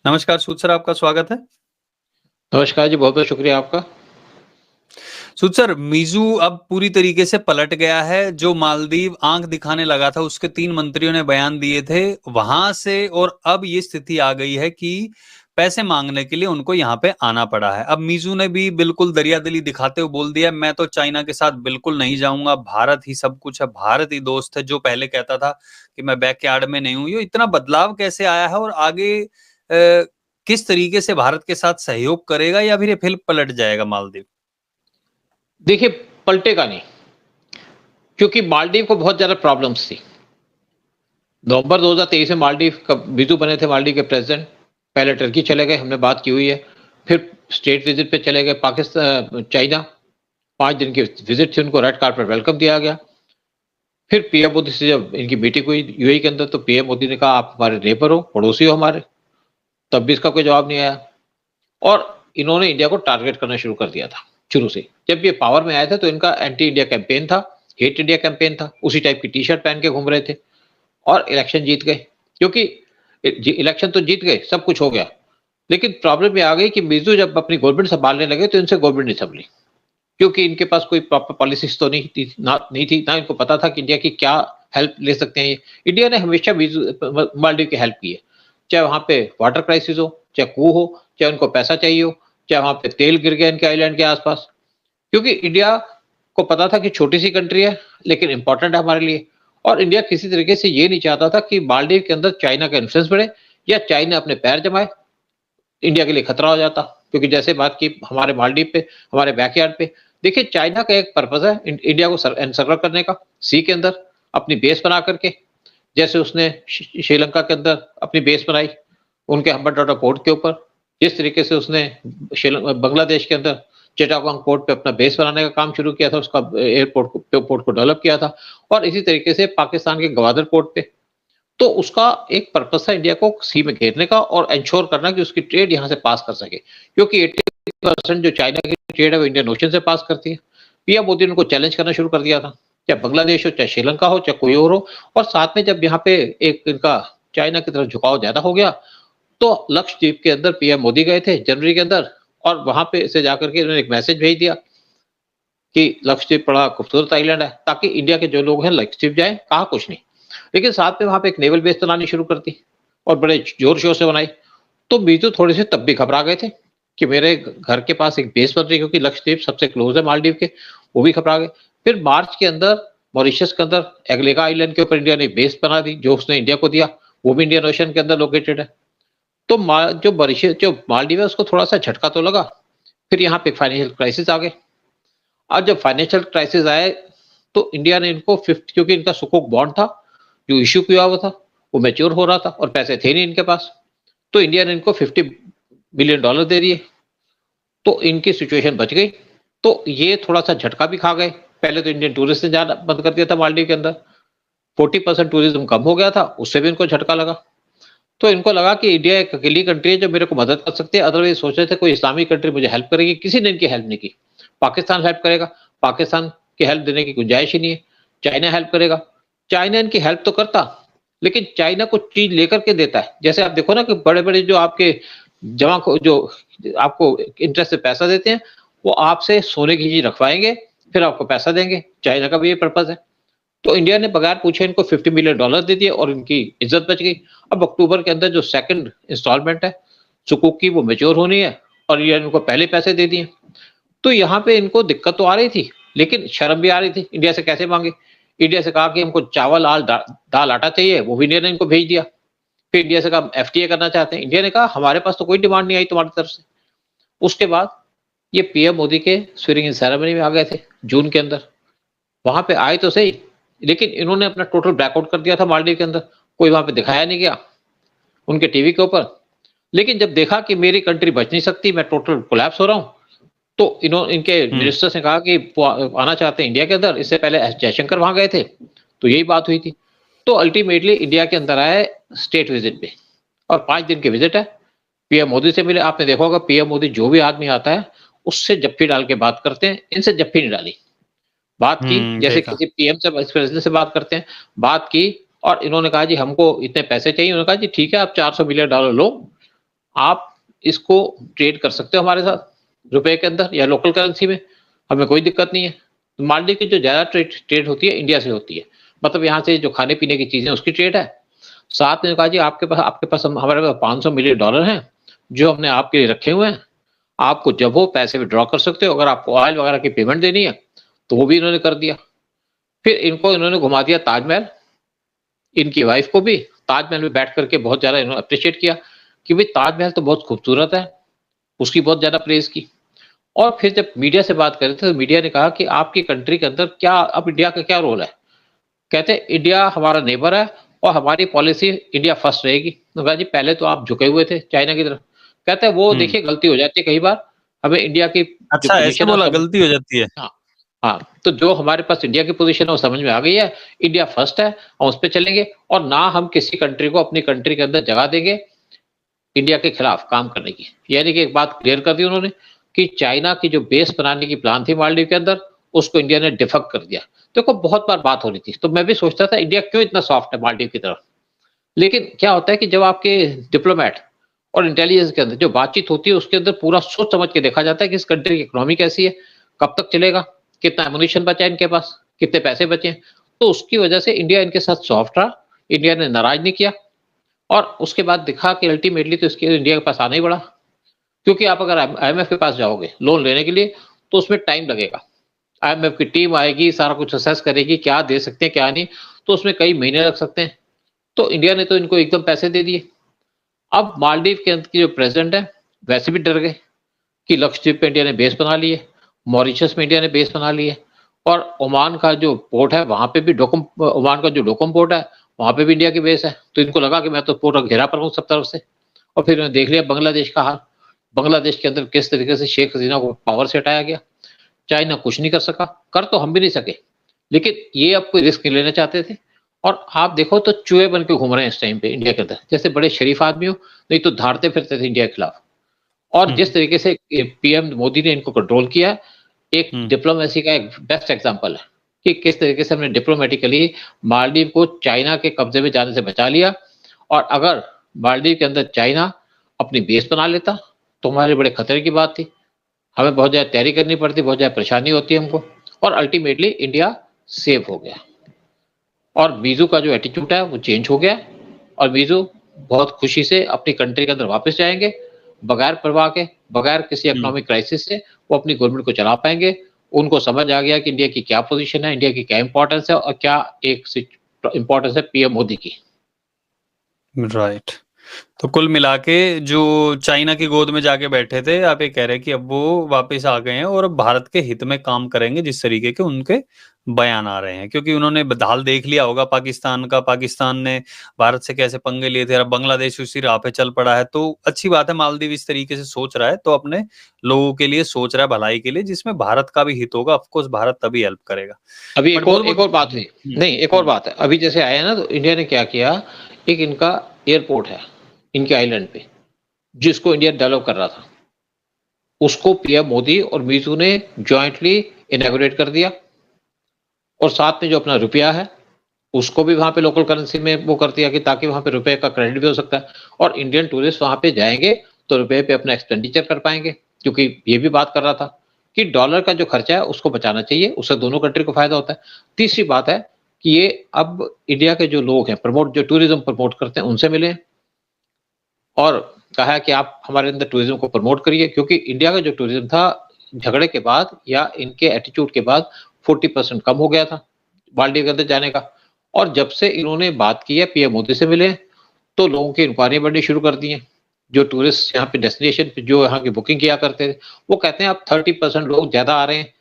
नमस्कार सूद सर, आपका स्वागत है। नमस्कार जी, बहुत-बहुत शुक्रिया आपका। सूद सर, मिज़ू अब पूरी तरीके से पलट गया है। जो मालदीव आँख दिखाने लगा था, उसके 3 मंत्रियों ने बयान दिए थे, वहाँ से और अब ये स्थिति आ गई है कि पैसे माँगने के लिए उनको यहाँ पे आना पड़ा है। अब मिज़ू ने भी बिल्कुल दरियादिली दिखाते हुए बोल दिया, मैं तो चाइना के साथ बिल्कुल नहीं जाऊँगा, भारत ही सब कुछ है, भारत ही दोस्त है। जो पहले कहता था कि मैं बैकयार्ड में नहीं हूँ, ये इतना बदलाव कैसे आया है और आगे किस तरीके से भारत के साथ सहयोग करेगा या फिर पलट जाएगा मालदीव? देखिए, पलटेगा नहीं, क्योंकि मालदीव को बहुत ज़्यादा प्रॉब्लम्स थी। नवंबर 2023 में मालदीव का मिज़ू बने थे मालदीव के प्रेज़िडेंट, पहले टर्की चले गए, हमने बात की हुई है। फिर स्टेट विज़िट पे चले गए चाइना, 5 दिन की विज़िट थी, उनको रेड कार्पेट वेलकम दिया गया। फिर पीएम मोदी से जब इनकी मीटिंग हुई यूएई के अंदर, तो पीएम मोदी ने कहा, "आप हमारे नेबर हो, पड़ोसी हो हमारे।" तब भी इसका कोई जवाब नहीं आया और इन्होंने इंडिया को टारगेट करना शुरू कर दिया था, शुरू से। जब ये पावर में आए थे, तो इनका एंटी इंडिया कैंपेन था, हेट इंडिया कैंपेन था, उसी टाइप की टी-शर्ट पहन के घूम रहे थे और इलेक्शन जीत गए। क्योंकि इलेक्शन तो जीत गए, सब कुछ हो गया, लेकिन प्रॉब्लम ये आ गई कि मिज़ू जब अपनी गवर्नमेंट सँभालने लगे, तो इनसे गवर्नमेंट नहीं सँभली। क्योंकि इनके पास कोई प्रॉपर पॉलिसीज़ तो नहीं थी, ना इनको पता था कि इंडिया की क्या हेल्प ले सकते हैं ये। इंडिया ने हमेशा मालदीव की हेल्प की है, चाहे वहाँ पे वाटर क्राइसिस हो, चाहे कूह हो, चाहे उनको पैसा चाहिए हो, चाहे वहाँ पे तेल गिर गया इनके आइलैंड के आस-पास। क्योंकि इंडिया को पता था कि छोटी-सी कंट्री है, लेकिन इम्पोर्टेंट है हमारे लिए और इंडिया किसी तरीके से ये नहीं चाहता था कि मालदीव के अंदर चाइना का इन्फ्लुएंस बढ़े या चाइना अपने पैर जमाए, इंडिया के लिए खतरा हो जाता। क्योंकि जैसे बात की हमारे मालदीव पे, हमारे बैकयार्ड पे, देखिए चाइना का एक पर्पज़ है इंडिया को एनसर्कल करने का, सी के अंदर अपनी बेस बना करके, जैसे उसने श्रीलंका के अंदर अपनी बेस बनाई, उनके हम्बनटोटा पोर्ट के ऊपर, जिस तरीके से उसने बांग्लादेश के अंदर चिटागोंग पोर्ट पे अपना बेस बनाने का काम शुरू किया था, उसका पोर्ट को डेवलप किया था और इसी तरीके से पाकिस्तान के गवादर पोर्ट पे। तो उसका एक पर्पज़ था इंडिया को सी में घेरने का और एंश्योर करना कि उसकी ट्रेड यहाँ से पास कर सके, क्योंकि 80% जो चाइना की ट्रेड है वो इंडियन ओशन से पास करती है। पीएम मोदी ने उनको चैलेंज करना शुरू कर दिया था, चाहे बांग्लादेश हो, चाहे श्रीलंका हो, चाहे कोई और हो और साथ में जब यहाँ पे एक इनका चाइना की तरफ झुकाव ज़्यादा हो गया, तो लक्षद्वीप के अंदर पीएम मोदी गए थे जनवरी के अंदर और वहाँ पे से जाकर के उन्होंने एक मैसेज भेज दिया कि लक्षद्वीप बड़ा खूबसूरत आइलैंड है, ताकि इंडिया के जो लोग हैं लक्षद्वीप जाएँ, कहा कुछ नहीं। लेकिन साथ में वहाँ पे एक नेवल बेस बनानी शुरू कर दी और बड़े ज़ोर-शोर से बनाई। तो मिज़ू थोड़े से तब भी घबरा गए थे कि मेरे घर के पास एक बेस बन रही है, क्योंकि लक्षद्वीप सबसे क्लोज़ है मालदीव के, वो भी घबरा गए। फिर मार्च के अंदर मॉरिशस के अंदर एगलेगा आइलैंड के ऊपर इंडिया ने बेस बना दी, जो उसने इंडिया को दिया, वो भी इंडियन ओशन के अंदर लोकेटेड है। तो जो मालदीव है उसको थोड़ा-सा झटका तो लगा, फिर यहाँ पे फाइनेंशियल क्राइसिस आ गए। अब जब फाइनेंशियल क्राइसिस आए, तो इंडिया ने इनको 50 क्योंकि इनका सुकुक बॉन्ड था, जो इश्यू किया हुआ था, वो मैच्योर हो रहा था और पैसे थे नहीं इनके पास, तो इंडिया ने इनको $50 बिलियन दे दिए, तो इनकी सिचुएशन बच गई। तो ये थोड़ा-सा झटका भी खा गए, पहले तो इंडियन टूरिस्ट ने जाना बंद कर दिया था मालदीव के अंदर, 40% टूरिज्म कम हो गया था, उससे भी इनको झटका लगा। तो इनको लगा कि इंडिया एक अकेली कंट्री है जो मेरे को मदद कर सकती है, अदरवाइज़ सोच रहे थे कोई इस्लामिक कंट्री मुझे हेल्प करेगी, किसी ने इनकी हेल्प नहीं की। पाकिस्तान हेल्प करेगा, पाकिस्तान की हेल्प देने की गुंजाइश ही नहीं है। चाइना हेल्प करेगा, चाइना इनकी हेल्प तो करता, लेकिन चाइना कुछ चीज़ लेकर के देता है। जैसे आप देखो ना कि बड़े-बड़े जो आपके जो आपको इंटरेस्ट से पैसा देते हैं, वो आपसे सोने की चीज़ रखवाएँगे, फिर आपको पैसा देंगे। चाइना का भी ये पर्पज़ है। तो इंडिया ने बगैर पूछे इनको $50 मिलियन दे दिए और इनकी इज्जत बच गई। अब अक्टूबर के अंदर जो सेकंड इंस्टॉलमेंट है, सुकुक की, वो मैच्योर होनी है और इंडिया ने इनको पहले पैसे दे दिए। तो यहाँ पे इनको दिक्कत तो आ रही थी, लेकिन शर्म भी आ रही थी, इंडिया से कैसे माँगे? इंडिया से कहा कि हमको चावल, दाल, आटा चाहिए, वो भी इंडिया ने इनको भेज दिया। फिर इंडिया से कहा एफटीए करना चाहते हैं, इंडिया ने कहा हमारे पास तो कोई डिमांड नहीं आई तुम्हारी तरफ से। उसके बाद ये पीएम मोदी के स्वीयरिंग इन सेरेमनी में आ गए थे, जून के अंदर। वहाँ पे आए तो सही, लेकिन इन्होंने अपना टोटल ब्लैकआउट कर दिया था मालदीव के अंदर, कोई वहाँ पे दिखाया नहीं गया, उनके टीवी के ऊपर। लेकिन जब देखा कि मेरी कंट्री बच नहीं सकती, मैं टोटल कोलैप्स हो रहा हूँ, तो इनके हुँ। मिनिस्टर्स ने कहा कि आना चाहते हैं इंडिया के अंदर, इससे पहले एस जयशंकर वहाँ गए थे, तो यही बात हुई थी। तो अल्टीमेटली इंडिया के अंदर आए स्टेट विजिट पे और 5 दिन की विजिट है। पीएम मोदी से मिले, आपने देखा होगा पीएम मोदी जो भी आदमी आता है, उससे जप्फी डाल के बात करते हैं, इनसे जप्फी नहीं डाली। बात की जैसे देखा। किसी पीएम से वाइस प्रेसिडेंट से बात करते हैं, बात की और इन्होंने कहा जी हमको इतने पैसे चाहिए, उन्होंने कहा जी ठीक है आप $400 मिलियन लो, आप इसको ट्रेड कर सकते हो हमारे साथ रुपए के अंदर या लोकल करेंसी में, हमें कोई दिक्कत नहीं है। मालदीव की जो ज़्यादा ट्रेड होती है इंडिया से होती है, मतलब यहाँ से जो खाने-पीने की चीज़ें उसकी ट्रेड है। साथ में कहा जी आपके पास हमारे पास $500 मिलियन हैं, जो हमने आपके लिए रखे हुए हैं। आपको जब हो पैसे विथड्रॉ कर सकते हो, अगर आपको ऑयल वगैरह की पेमेंट देनी है, तो वो भी इन्होंने कर दिया। फिर इन्होंने घुमा दिया ताजमहल, इनकी वाइफ को भी ताजमहल में बैठ करके बहुत ज़्यादा इन्होंने एप्रिशिएट किया कि भाई ताजमहल तो बहुत खूबसूरत है, उसकी बहुत ज़्यादा प्रेज़ की। और फिर जब मीडिया से बात कर रहे थे, तो मीडिया ने कहा कि आपकी कंट्री के अंदर क्या अब इंडिया का क्या रोल है? कहते हैं इंडिया हमारा नेबर है और हमारी पॉलिसी इंडिया फर्स्ट रहेगी। तो कहा जी पहले तो आप झुके हुए थे चाइना की तरफ। कहते हैं वो हुँ। देखिए गलती हो जाती है कई बार, हमें इंडिया की जो अच्छा, ऐसे पोज़ीशन है वो बोला समझ। गलती हो जाती है। हाँ, हाँ, तो जो हमारे पास इंडिया की पोज़ीशन है वो समझ में आ गई है, इंडिया फर्स्ट है, हम उस पे चलेंगे और ना हम किसी कंट्री को अपनी कंट्री के अंदर जगह देंगे इंडिया के खिलाफ काम करने की। यानी कि एक बात क्लियर कर दी उन्होंने कि चाइना की जो बेस बनाने की प्लान थी मालदीव के अंदर, उसको इंडिया ने डिफेक्ट कर दिया। देखो बहुत बार बात हो रही थी, तो मैं भी सोचता था इंडिया क्यों इतना सॉफ्ट है मालदीव की तरफ। लेकिन क्या होता है कि जब आपके डिप्लोमेट और इंटेलिजेंस के अंदर जो बातचीत होती है उसके अंदर पूरा सोच समझ के देखा जाता है कि इस कंट्री की इकोनॉमी कैसी है, कब तक चलेगा, कितना एमुनिशन बचा है इनके पास, कितने पैसे बचे हैं। तो उसकी वजह से इंडिया इनके साथ सॉफ्ट रहा, इंडिया ने नाराज नहीं किया और उसके बाद दिखा कि अल्टीमेटली तो इसके इंडिया के पास आना ही पड़ा। क्योंकि आप अगर आईएमएफ के पास जाओगे लोन लेने के लिए तो उसमें टाइम लगेगा। आईएमएफ की टीम आएगी, सारा कुछ असेस करेगी, क्या दे सकते हैं, क्या नहीं, तो उसमें कई महीने लग सकते हैं। तो इंडिया ने तो इनको एकदम पैसे दे दिए। अब मालदीव के अंत की जो प्रेज़िडेंट है, वैसे भी डर गए कि लक्षद्वीप पे इंडिया ने बेस बना ली है, मॉरिशस में इंडिया ने बेस बना ली है और ओमान का जो पोर्ट है, वहाँ पे भी ओमान का जो डोकम पोर्ट है, वहाँ पे भी इंडिया की बेस है। तो इनको लगा कि मैं तो पूरा घेरा पर हूँ सब तरफ से और फिर इन्होंने देख लिया बांग्लादेश का हाल। बांग्लादेश के अंदर किस तरीके से शेख हसीना को पावर से हटाया गया। चाइना कुछ नहीं कर सका, कर तो हम भी नहीं सके, लेकिन ये अब कोई रिस्क नहीं लेना चाहते थे और आप देखो तो चूहे बन के घूम रहे हैं इस टाइम पे इंडिया के अंदर, जैसे बड़े शरीफ आदमी हो, नहीं तो धाड़ते फिरते थे इंडिया के खिलाफ। और हुँ, जिस तरीके से पीएम मोदी ने इनको कंट्रोल किया, एक हुँ। डिप्लोमेसी का एक बेस्ट एग्जांपल है कि किस तरीके से हमने डिप्लोमेटिकली मालदीव को चाइना के कब्जे में जाने से बचा लिया और अगर मालदीव के अंदर चाइना अपनी बेस बना लेता, तो हमारे बड़े खतरे की बात थी। हमें बहुत ज़्यादा तैयारी करनी पड़ती, बहुत ज़्यादा परेशानी होती है हमको और अल्टीमेटली इंडिया सेव हो गया। और वीज़ू का जो एटीट्यूड है वो चेंज हो गया और वीज़ू बहुत खुशी से अपनी कंट्री के अंदर वापस जाएँगे, बगैर परवाह के, बगैर किसी हुँ। इकोनॉमिक क्राइसिस से वो अपनी गवर्नमेंट को चला पाएँगे। उनको समझ आ गया कि इंडिया की क्या पोज़ीशन है, इंडिया की क्या इम्पोर्टेंस है और क्या एक इम्पोर्टेंस है पीएम मोदी की। राइट। तो कुल मिला के जो चाइना की गोद में जाके बैठे थे, आप ये कह रहे हैं कि अब वो वापस आ गए हैं और अब भारत के हित में काम करेंगे, जिस तरीके के उनके बयान आ रहे हैं। क्योंकि उन्होंने हाल देख लिया होगा पाकिस्तान का, पाकिस्तान ने भारत से कैसे पंगे लिए थे, अब बांग्लादेश उसी राह पे चल पड़ा है। तो अच्छी बात है मालदीव इस तरीके से सोच रहा है, तो अपने लोगों के लिए सोच रहा है, भलाई के लिए, जिसमें भारत का भी हित होगा। ऑफ कोर्स भारत तभी हेल्प करेगा। अभी बट एक बहुत-बहुत और बात हुई। हुँ, नहीं, एक और हुँ, बात है। अभी जैसे आया ना तो इंडिया ने क्या किया, एक इनका एयरपोर्ट है, इनके आइलैंड पे, जिसको इंडिया डेवलप कर रहा था। उसको पीएम मोदी और मीज़ू ने जॉइंटली इनॉग्रेट कर दिया और साथ में जो अपना रुपया है, उसको भी वहाँ पे लोकल करेंसी में वो कर दिया कि ताकि वहाँ पे रुपए का क्रेडिट भी हो सकता है और इंडियन टूरिस्ट वहाँ पे जाएँगे, तो रुपए पे अपना एक्सपेंडिचर कर पाएँगे। क्योंकि ये भी बात कर रहा था कि डॉलर का जो खर्चा है, उसको बचाना चाहिए, उससे दोनों कंट्री को फ़ायदा होता है। तीसरी बात है कि ये अब इंडिया के जो लोग हैं, जो टूरिज़्म प्रमोट करते हैं, उनसे मिले और कहा है कि आप हमारे अंदर टूरिज़्म को प्रमोट करिए क्योंकि इंडिया का जो टूरिज़्म था, झगड़े के बाद या इनके एटीट्यूड के बाद 40% कम हो गया था, मालदीव के अंदर जाने का। और जब से इन्होंने बात की है, पीएम मोदी से मिले, तो लोगों की इंक्वायरी बढ़नी शुरू कर दी है। जो टूरिस्ट यहाँ पे डेस्टिनेशन पे जो यहाँ की बुकिंग किया करते थे, वो कहते हैं अब 30% लोग ज़्यादा आ रहे हैं,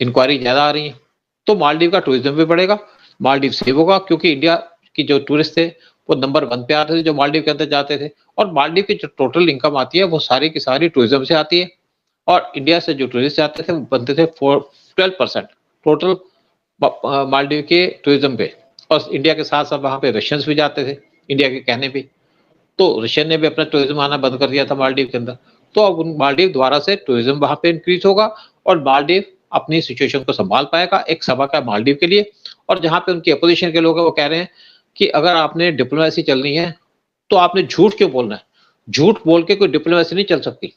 इंक्वायरी ज़्यादा आ रही है। तो मालदीव का टूरिज़्म भी बढ़ेगा, मालदीव सेव होगा क्योंकि इंडिया की जो टूरिस्ट थे, वो नंबर 1 पे आते थे जो मालदीव के अंदर जाते थे और मालदीव की जो टोटल इनकम आती है, वो सारी की सारी टूरिज़्म से आती है और इंडिया से जो टूरिस्ट जाते थे, वो बनते थे 12% टोटल मालदीव के टूरिज़्म पे और इंडिया के साथ-साथ वहाँ पे रशियंस भी जाते थे, इंडिया के कहने पे। तो रशियन ने भी अपना टूरिज़्म आना बंद कर दिया था मालदीव के अंदर। तो अब उन मालदीव दोबारा से टूरिज़्म वहाँ पे इंक्रीज़ होगा और मालदीव अपनी सिचुएशन को सँभाल पाएगा। एक सबक है मालदीव के लिए और जहाँ पे उनकी अपोज़िशन के लोग हैं, वो कह रहे हैं कि अगर आपने डिप्लोमेसी चलनी है, तो आपने झूठ क्यों बोलना है? झूठ बोल के कोई डिप्लोमेसी नहीं चल सकती।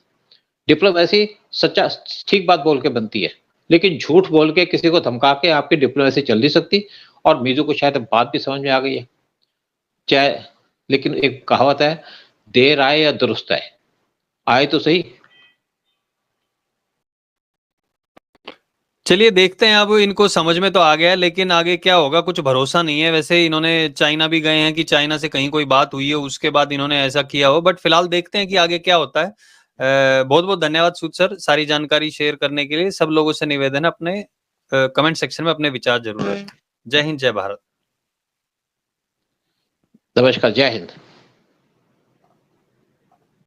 डिप्लोमेसी सच्चा ठीक बात बोल के बनती है, लेकिन झूठ बोल के किसी को धमका के आपकी डिप्लोमेसी चल नहीं सकती। और मीजू को शायद बात भी समझ में आ गई है। चाहे, लेकिन एक कहावत है, देर आए या दुरुस्त आए, आए तो सही। चलिए देखते हैं, अब इनको समझ में तो आ गया है, लेकिन आगे क्या होगा कुछ भरोसा नहीं है। वैसे इन्होंने चाइना भी गए हैं कि चाइना से कहीं कोई बात हुई है, उसके बाद इन्होंने ऐसा किया हो, बट फिलहाल देखते हैं कि आगे क्या होता है। बहुत बहुत धन्यवाद सूद सर सारी जानकारी शेयर करने के लिए। सब लोगों से निवेदन है अपने कमेंट सेक्शन में अपने विचार जरूर रखें। जय हिंद, जय भारत। नमस्कार, जय हिंद।